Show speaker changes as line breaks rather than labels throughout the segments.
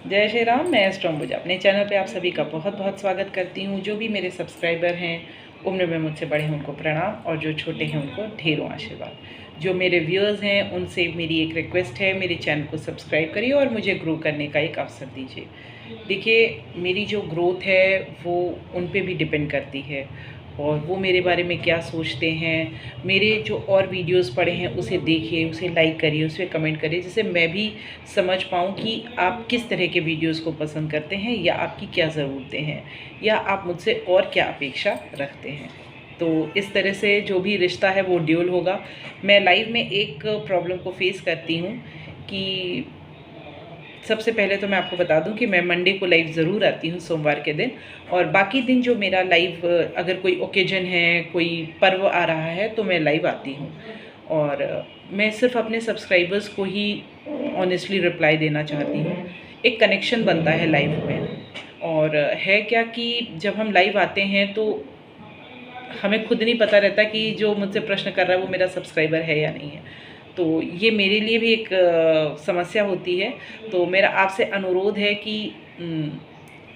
जय श्री राम। मैं एस्ट्रोम्बुजा अपने चैनल पे आप सभी का बहुत बहुत स्वागत करती हूँ। जो भी मेरे सब्सक्राइबर हैं, उम्र में मुझसे बड़े हैं, उनको प्रणाम, और जो छोटे हैं उनको ढेरों आशीर्वाद। जो मेरे व्यूअर्स हैं उनसे मेरी एक रिक्वेस्ट है, मेरे चैनल को सब्सक्राइब करिए और मुझे ग्रो करने का एक अवसर दीजिए। देखिए, मेरी जो ग्रोथ है वो उन पे भी डिपेंड करती है, और वो मेरे बारे में क्या सोचते हैं। मेरे जो और वीडियोस पड़े हैं उसे देखिए, उसे लाइक करिए, उस पर कमेंट करिए, जिससे मैं भी समझ पाऊँ कि आप किस तरह के वीडियोस को पसंद करते हैं, या आपकी क्या ज़रूरतें हैं, या आप मुझसे और क्या अपेक्षा रखते हैं। तो इस तरह से जो भी रिश्ता है वो ड्यूल होगा। मैं लाइव में एक प्रॉब्लम को फेस करती हूँ कि सबसे पहले तो मैं आपको बता दूं कि मैं मंडे को लाइव ज़रूर आती हूं, सोमवार के दिन, और बाकी दिन जो मेरा लाइव, अगर कोई ओकेजन है, कोई पर्व आ रहा है, तो मैं लाइव आती हूं। और मैं सिर्फ अपने सब्सक्राइबर्स को ही ऑनेस्टली रिप्लाई देना चाहती हूं। एक कनेक्शन बनता है लाइव में, और है क्या कि जब हम लाइव आते हैं तो हमें खुद नहीं पता रहता कि जो मुझसे प्रश्न कर रहा है वो मेरा सब्सक्राइबर है या नहीं है। तो ये मेरे लिए भी एक समस्या होती है। तो मेरा आपसे अनुरोध है कि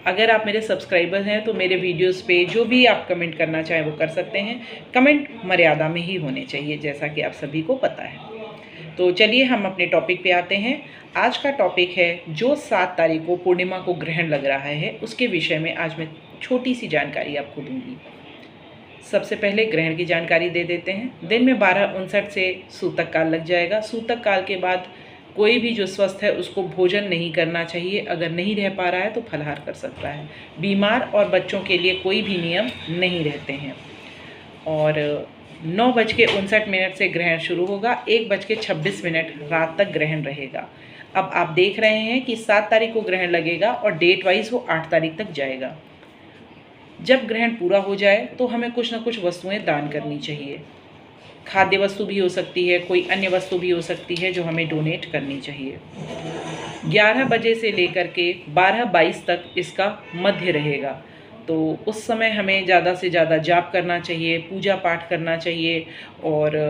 अगर आप मेरे सब्सक्राइबर हैं तो मेरे वीडियोस पे जो भी आप कमेंट करना चाहें वो कर सकते हैं। कमेंट मर्यादा में ही होने चाहिए, जैसा कि आप सभी को पता है। तो चलिए हम अपने टॉपिक पे आते हैं। आज का टॉपिक है, जो 7 तारीख को पूर्णिमा को ग्रहण लग रहा है, उसके विषय में आज मैं छोटी सी जानकारी आपको दूंगी। सबसे पहले ग्रहण की जानकारी दे देते हैं। दिन में 12:59 से सूतक काल लग जाएगा। सूतक काल के बाद कोई भी जो स्वस्थ है उसको भोजन नहीं करना चाहिए। अगर नहीं रह पा रहा है तो फलाहार कर सकता है। बीमार और बच्चों के लिए कोई भी नियम नहीं रहते हैं। और 9:59 से ग्रहण शुरू होगा। 1:26 रात तक ग्रहण रहेगा। अब आप देख रहे हैं कि 7 तारीख को ग्रहण लगेगा और डेट वाइज वो 8 तारीख तक जाएगा। जब ग्रहण पूरा हो जाए तो हमें कुछ ना कुछ वस्तुएं दान करनी चाहिए। खाद्य वस्तु भी हो सकती है, कोई अन्य वस्तु भी हो सकती है जो हमें डोनेट करनी चाहिए। 11 बजे से लेकर के 12:22 तक इसका मध्य रहेगा। तो उस समय हमें ज़्यादा से ज़्यादा जाप करना चाहिए, पूजा पाठ करना चाहिए। और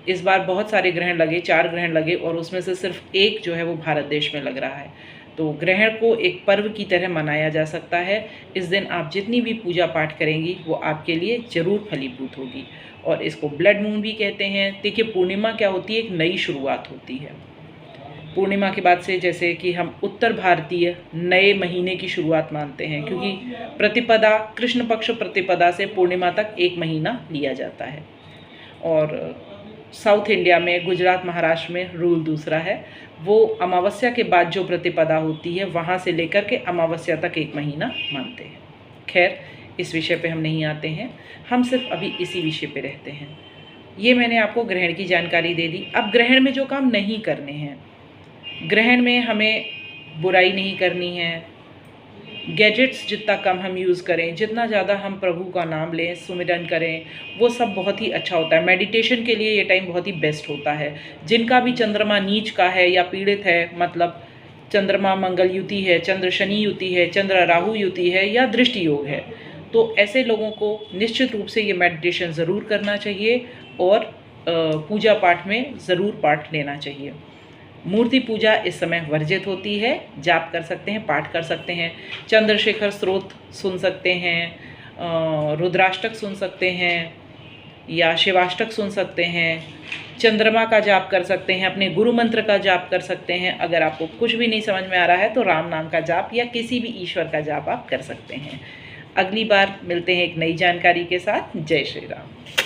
इस बार बहुत सारे ग्रहण लगे, 4 ग्रहण लगे, और उसमें से सिर्फ एक जो है वो भारत देश में लग रहा है। तो ग्रहण को एक पर्व की तरह मनाया जा सकता है। इस दिन आप जितनी भी पूजा पाठ करेंगी वो आपके लिए ज़रूर फलीभूत होगी। और इसको ब्लड मून भी कहते हैं। देखिए, पूर्णिमा क्या होती है, एक नई शुरुआत होती है। पूर्णिमा के बाद से जैसे कि हम उत्तर भारतीय नए महीने की शुरुआत मानते हैं, क्योंकि प्रतिपदा, कृष्ण पक्ष प्रतिपदा से पूर्णिमा तक 1 महीना लिया जाता है। और साउथ इंडिया में, गुजरात, महाराष्ट्र में रूल दूसरा है। वो अमावस्या के बाद जो प्रतिपदा होती है वहाँ से लेकर के अमावस्या तक 1 महीना मानते हैं। खैर, इस विषय पे हम नहीं आते हैं, हम सिर्फ अभी इसी विषय पे रहते हैं। ये मैंने आपको ग्रहण की जानकारी दे दी। अब ग्रहण में जो काम नहीं करने हैं, ग्रहण में हमें बुराई नहीं करनी है। गैजेट्स जितना कम हम यूज़ करें, जितना ज़्यादा हम प्रभु का नाम लें, सुमिरन करें, वो सब बहुत ही अच्छा होता है। मेडिटेशन के लिए ये टाइम बहुत ही बेस्ट होता है। जिनका भी चंद्रमा नीच का है या पीड़ित है, मतलब चंद्रमा मंगल युति है, चंद्र शनि युति है, चंद्र राहु युति है, या दृष्टि योग है, तो ऐसे लोगों को निश्चित रूप से ये मेडिटेशन ज़रूर करना चाहिए, और पूजा पाठ में ज़रूर पाठ लेना चाहिए। मूर्ति पूजा इस समय वर्जित होती है। जाप कर सकते हैं, पाठ कर सकते हैं, चंद्रशेखर स्तोत्र सुन सकते हैं, रुद्राष्टक सुन सकते हैं, या शिवाष्टक सुन सकते हैं, चंद्रमा का जाप कर सकते हैं, अपने गुरु मंत्र का जाप कर सकते हैं। अगर आपको कुछ भी नहीं समझ में आ रहा है तो राम नाम का जाप या किसी भी ईश्वर का जाप आप कर सकते हैं। अगली बार मिलते हैं एक नई जानकारी के साथ। जय श्री राम।